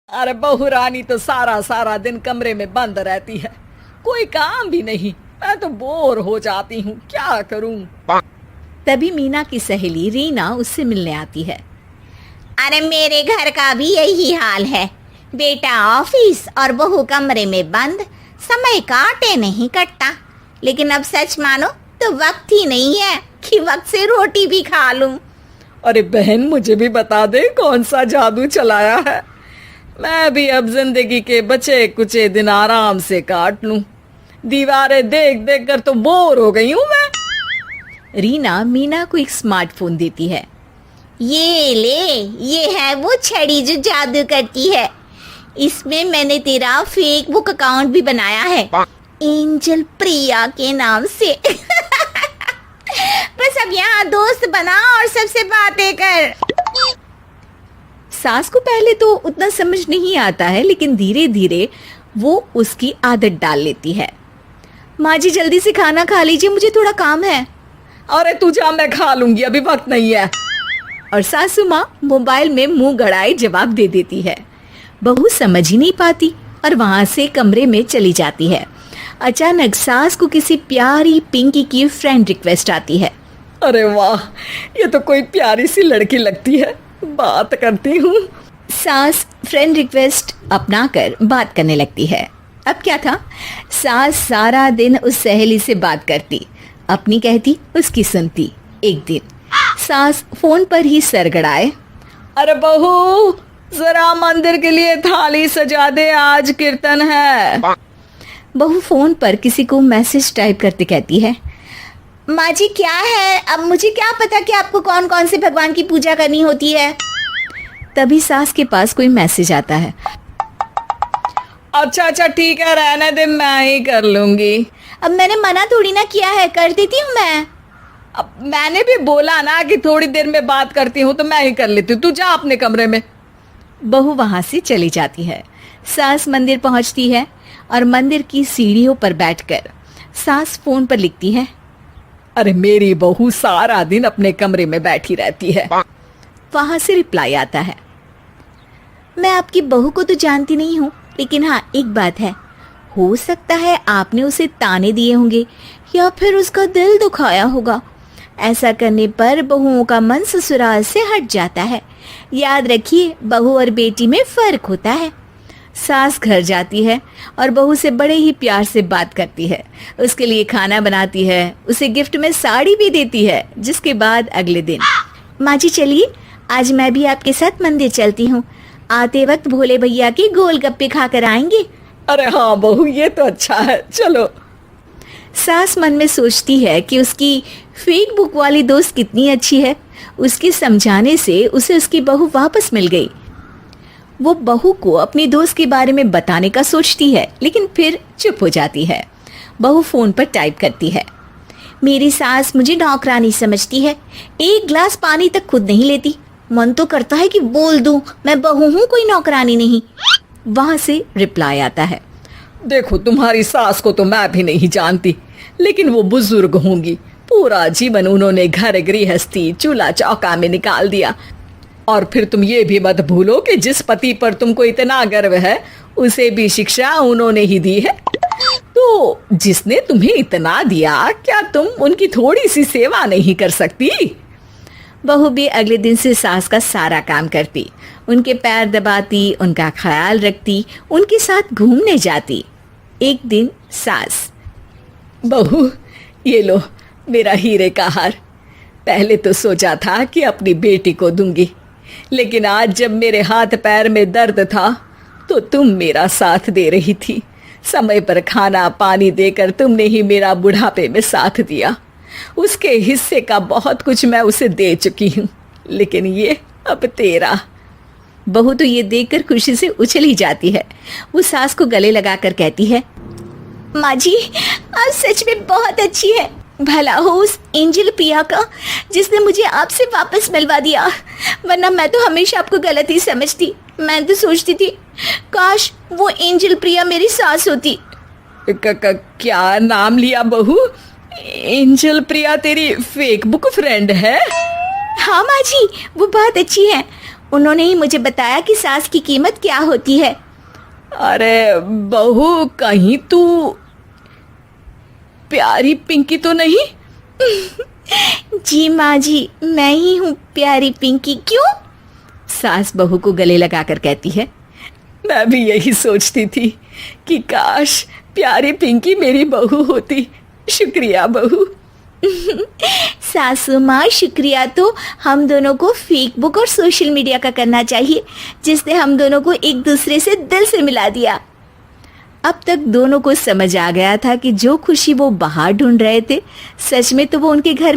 अरे बहू रानी तो सारा सारा दिन कमरे में बंद रहती है, कोई काम भी नहीं। मैं तो बोर हो जाती हूँ, क्या करूँ। तभी मीना की सहेली रीना उससे मिलने आती है। अरे मेरे घर का भी यही हाल है। बेटा ऑफिस और बहू कमरे में बंद, समय काटे नहीं कटता। लेकिन अब सच मानो तो वक्त ही नहीं है कि वक्त से रोटी भी खा लूं। अरे बहन, मुझे भी बता दे कौन सा जादू चलाया है। मैं भी अब जिंदगी के बचे कुचे दिन आराम से काट लूं। दीवारें देख देख कर तो बोर हो गई हूं मैं। रीना मीना को एक स्मार्टफोन देती है। ये ले, ये है वो छड़ी जो जादू करती है। इसमें मैंने तेरा फेसबुक अकाउंट भी बनाया है, एंजल प्रिया के नाम से। बस अब यहाँ दोस्त बना और सबसे बातें कर। सास को पहले तो उतना समझ नहीं आता है, लेकिन धीरे धीरे वो उसकी आदत डाल लेती है। माँ जी जल्दी से खाना खा लीजिए, मुझे थोड़ा काम है। अरे तू जा, मैं खा लूंगी, अभी वक्त नहीं है। और सासू माँ मोबाइल में मुंह गड़ाए जवाब दे देती है। बहू समझ ही नहीं पाती और वहां से कमरे में चली जाती है। अचानक सास को किसी प्यारी पिंकी की फ्रेंड रिक्वेस्ट आती है। अरे वाह, ये तो कोई प्यारी सी लड़की लगती है, बात करती हूँ। सास फ्रेंड रिक्वेस्ट अपनाकर बात करने लगती है। अब क्या था, सास सारा दिन उस सहेली से बात करती, अपनी कहती, उसकी सुनती। एक दिन सास फोन पर ही सरगड़ाए, अरे बहू, जरा मंदिर के लिए थाली सजा दे, आज कीर्तन है। बहू फोन पर किसी को मैसेज टाइप करते कहती है, माँ जी क्या है, अब मुझे क्या पता कि आपको कौन कौन से भगवान की पूजा करनी होती है। तभी सास के पास कोई मैसेज आता है। अच्छा अच्छा ठीक है, रहने दे, मैं ही कर लूंगी। अब मैंने मना थोड़ी ना किया है, कर देती हूँ मैं। अब मैंने भी बोला ना कि थोड़ी देर में बात करती हूँ, तो मैं ही कर लेती हूँ, तू जा अपने कमरे में। बहू वहां से चली जाती है। सास मंदिर पहुंचती है और मंदिर की सीढ़ियों पर बैठकर सास फोन पर लिखती है, अरे मेरी बहू सारा दिन अपने कमरे में बैठी रहती है। वहां से रिप्लाई आता है, मैं आपकी बहू को तो जानती नहीं हूँ, लेकिन हाँ एक बात है, हो सकता है आपने उसे ताने दिए होंगे या फिर उसका दिल दुखाया होगा। ऐसा करने पर बहुओं का मन ससुराल से हट जाता है। याद रखिए, बहू और बेटी में फर्क होता है। सास घर जाती है और बहू से बड़े ही प्यार से बात करती है, उसके लिए खाना बनाती है, उसे गिफ्ट में साड़ी भी देती है। जिसके बाद अगले दिन, माँ जी चलिए, आज मैं भी आपके साथ मंदिर चलती हूँ। आते वक्त भोले भैया के गोलगप्पे खाकर आएंगे। अरे हाँ बहू, ये तो अच्छा है, चलो। सास मन में सोचती है कि उसकी फेसबुक वाली दोस्त कितनी अच्छी है। उसके समझाने से उसे उसकी बहू वापस मिल गई। वो बहू को अपनी दोस्त के बारे में बताने का सोचती है, लेकिन फिर चुप हो जाती है। बहू फोन पर टाइप करती है, मेरी सास मुझे नौकरानी समझती है, एक गिलास पानी तक खुद नहीं लेती। मन तो करता है कि बोल दूं, मैं बहू हूँ, कोई नौकरानी नहीं। वहां से रिप्लाई आता है, देखो तुम्हारी सास को तो मैं भी नहीं जानती, लेकिन वो बुजुर्ग होंगी। पूरा जीवन उन्होंने घर गृहस्थी चूल्हा चौका में निकाल दिया। और फिर तुम ये भी मत भूलो कि जिस पति पर तुमको इतना गर्व है, उसे भी शिक्षा उन्होंने ही दी है। तो जिसने तुम्हें इतना दिया, क्या तुम उनकी थोड़ी सी सेवा नहीं कर सकती? बहू भी अगले दिन से सास का सारा काम करती, उनके पैर दबाती, उनका ख्याल रखती, उनके साथ घूमने जाती। एक दिन सास, बहू ये लो मेरा हीरे का हार। पहले तो सोचा था कि अपनी बेटी को दूंगी, लेकिन आज जब मेरे हाथ पैर में दर्द था तो तुम मेरा साथ दे रही थी। समय पर खाना पानी देकर तुमने ही मेरा बुढ़ापे में साथ दिया। उसके हिस्से का बहुत कुछ मैं उसे दे चुकी हूँ, लेकिन ये अब तेरा। बहू तो ये देखकर खुशी से उछली जाती है। वो सास को गले लगाकर कहती है, माँ जी आप सच में बहुत अच्छी है। भला हो उस एंजल प्रिया का जिसने मुझे आपसे वापस मिलवा दिया, वरना मैं तो हमेशा आपको गलत ही समझती। मैं तो सोचती थी काश वो एंजल प्रिया मेरी सास होती। क्या नाम लिया बहू? एंजल प्रिया तेरी फेसबुक फ्रेंड है? हाँ माँ जी, वो बहुत अच्छी है। उन्होंने ही मुझे बताया कि सास की कीमत क्या होती है। अरे बहू, कहीं तू प्यारी पिंकी तो नहीं? जी माँ जी, मैं ही हूँ प्यारी पिंकी। क्यों? सास बहू को गले लगाकर कहती है। मैं भी यही सोचती थी कि काश प्यारी पिंकी मेरी बहू होती। शुक्रिया बहू। सासू माँ, शुक्रिया तो हम दोनों को फेसबुक और सोशल मीडिया का करना चाहिए, जिसने हम दोनों को एक दूसरे से दिल से मिला दिया। अब तक दोनों को समझ आ गया था कि जो खुशी वो बाहर ढूंढ रहे थे, सच में तो वो उनके घर